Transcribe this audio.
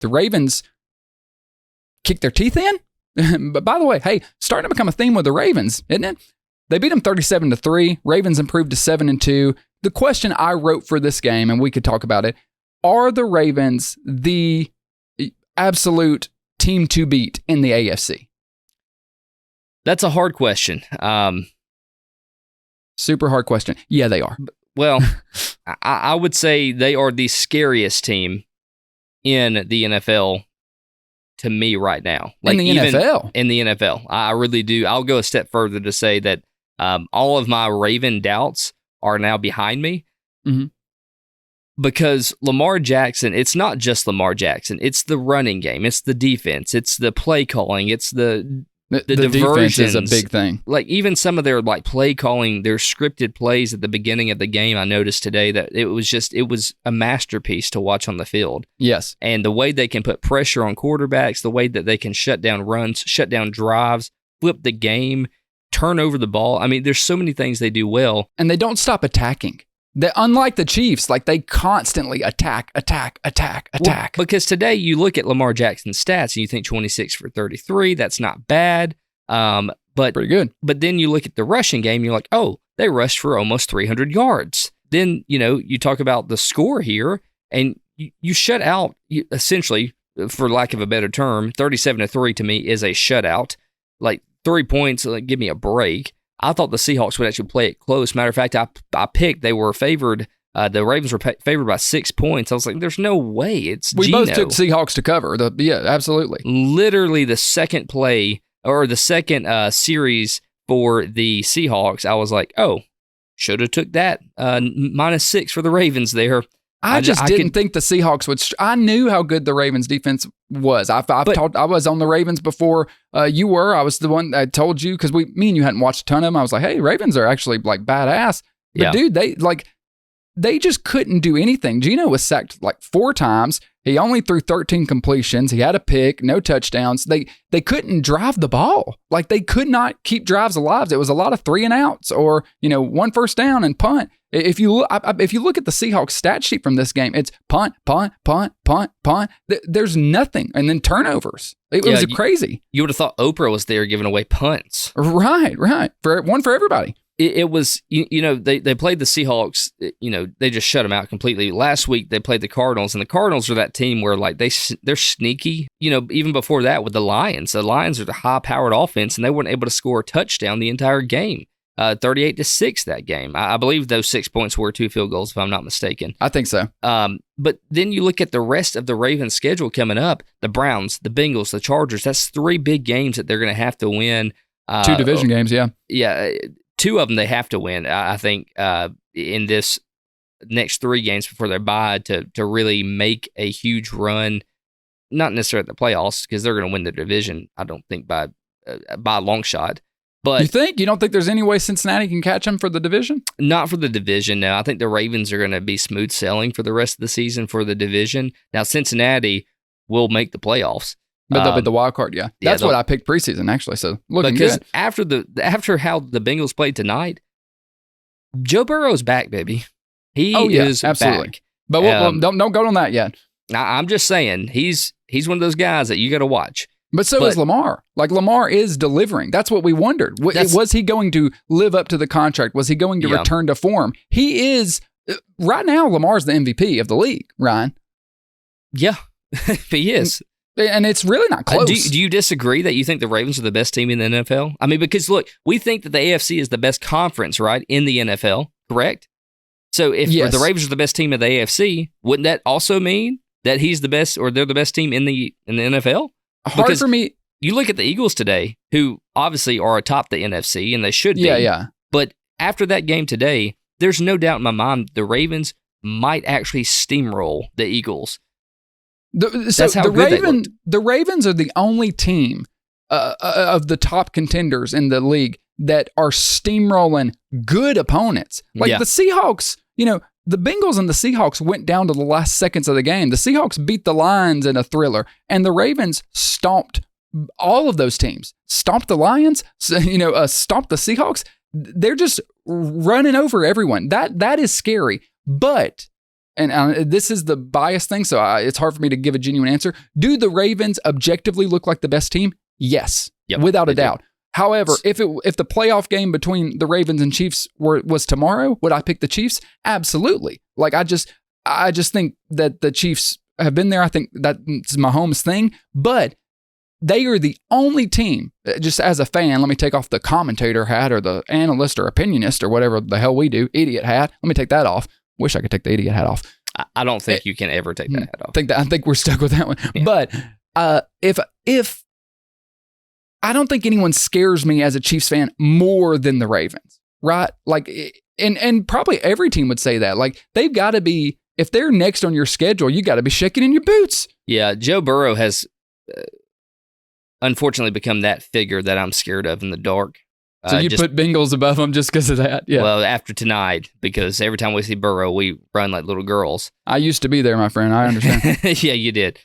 the Ravens kicked their teeth in. But by the way, hey, starting to become a theme with the Ravens, isn't it? They beat them 37-3. Ravens improved to 7-2. The question I wrote for this game, and we could talk about it, are the Ravens the absolute team to beat in the AFC? That's a hard question. Super hard question. Yeah, they are. Well, I would say they are the scariest team in the NFL to me right now. Like in the NFL? In the NFL. I really do. I'll go a step further to say that all of my Raven doubts are now behind me. Mm-hmm. Because Lamar Jackson, it's not just Lamar Jackson. It's the running game. It's the defense. It's the play calling. It's the defense is a big thing. Like even some of their like play calling, their scripted plays at the beginning of the game, I noticed today that it was a masterpiece to watch on the field. Yes. And the way they can put pressure on quarterbacks, the way that they can shut down runs, shut down drives, flip the game, turn over the ball. I mean, there's so many things they do well. And they don't stop attacking. Unlike the Chiefs, like they constantly attack. Well, because today you look at Lamar Jackson's stats and you think 26 for 33, that's not bad. But pretty good. But then you look at the rushing game, you're like, oh, they rushed for almost 300 yards. Then, you talk about the score here and you shut out, essentially, for lack of a better term, 37-3 to me is a shutout. Like 3 points, like, give me a break. I thought the Seahawks would actually play it close. Matter of fact, I picked, they were favored, the Ravens were favored by 6 points. I was like, there's no way. It's We Geno. both took Seahawks to cover. Yeah, absolutely. Literally the second play, or the second series for the Seahawks, I was like, oh, should have took that. -6 for the Ravens there. I didn't think the Seahawks would. I knew how good the Ravens defense was. I was on the Ravens before you were. I was the one that told you because me and you hadn't watched a ton of them. I was like, hey, Ravens are actually like badass. But yeah. Dude, they just couldn't do anything. Geno was sacked like 4 times. He only threw 13 completions. He had a pick, no touchdowns. They couldn't drive the ball. Like they could not keep drives alive. It was a lot of 3 and outs or 1 first down and punt. If you look at the Seahawks stat sheet from this game, it's punt, punt, punt, punt, punt. There's nothing, and then turnovers. It was crazy. You would have thought Oprah was there giving away punts. Right. One for everybody. It was, they played the Seahawks, they just shut them out completely. Last week, they played the Cardinals, and the Cardinals are that team where, like, they're sneaky. Even before that with the Lions. The Lions are the high-powered offense, and they weren't able to score a touchdown the entire game. 38-6 that game. I believe those 6 points were 2 field goals, if I'm not mistaken. I think so. But then you look at the rest of the Ravens' schedule coming up, the Browns, the Bengals, the Chargers. That's 3 big games that they're going to have to win. 2 division games, yeah. Yeah, 2 of them they have to win, I think, in this next 3 games before their bye to really make a huge run. Not necessarily at the playoffs, because they're going to win the division, I don't think, by a long shot. But you don't think there's any way Cincinnati can catch them for the division? Not for the division. No, I think the Ravens are going to be smooth sailing for the rest of the season for the division. Now, Cincinnati will make the playoffs. But they'll be the wild card, yeah. That's what I picked preseason, actually, so looking because good. After how the Bengals played tonight, Joe Burrow's back, baby. He is absolutely back. But don't go on that yet. I'm just saying, he's one of those guys that you got to watch. But so is Lamar. Like, Lamar is delivering. That's what we wondered. Was he going to live up to the contract? Was he going to return to form? He is, right now, Lamar's the MVP of the league, Ryan. Yeah, he is. And it's really not close. Do you disagree that you think the Ravens are the best team in the NFL? I mean, because, look, we think that the AFC is the best conference, right, in the NFL, correct? So if the Ravens are the best team of the AFC, wouldn't that also mean that he's the best, or they're the best team in the NFL? Hard for me. You look at the Eagles today, who obviously are atop the NFC, and they should be. Yeah. But after that game today, there's no doubt in my mind the Ravens might actually steamroll the Eagles. That's how good they looked. The Ravens are the only team of the top contenders in the league that are steamrolling good opponents. Like the Seahawks, the Bengals and the Seahawks went down to the last seconds of the game. The Seahawks beat the Lions in a thriller, and the Ravens stomped all of those teams. Stomped the Lions, stomped the Seahawks. They're just running over everyone. That is scary. But and this is the biased thing, so it's hard for me to give a genuine answer. Do the Ravens objectively look like the best team? Yes, without a doubt. However, if the playoff game between the Ravens and Chiefs was tomorrow, would I pick the Chiefs? Absolutely. Like I just think that the Chiefs have been there. I think that's Mahomes' thing, but they are the only team, just as a fan, let me take off the commentator hat or the analyst or opinionist or whatever the hell we do, idiot hat. Let me take that off. Wish I could take the idiot hat off. I don't think you can ever take that hat off. I think we're stuck with that one. Yeah. But if I don't think anyone scares me as a Chiefs fan more than the Ravens, right? Like, and probably every team would say that. Like, they've got to be, if they're next on your schedule, you got to be shaking in your boots. Yeah, Joe Burrow has unfortunately become that figure that I'm scared of in the dark. So you put Bengals above them just because of that? Yeah. Well, after tonight, because every time we see Burrow, we run like little girls. I used to be there, my friend. I understand. Yeah, you did.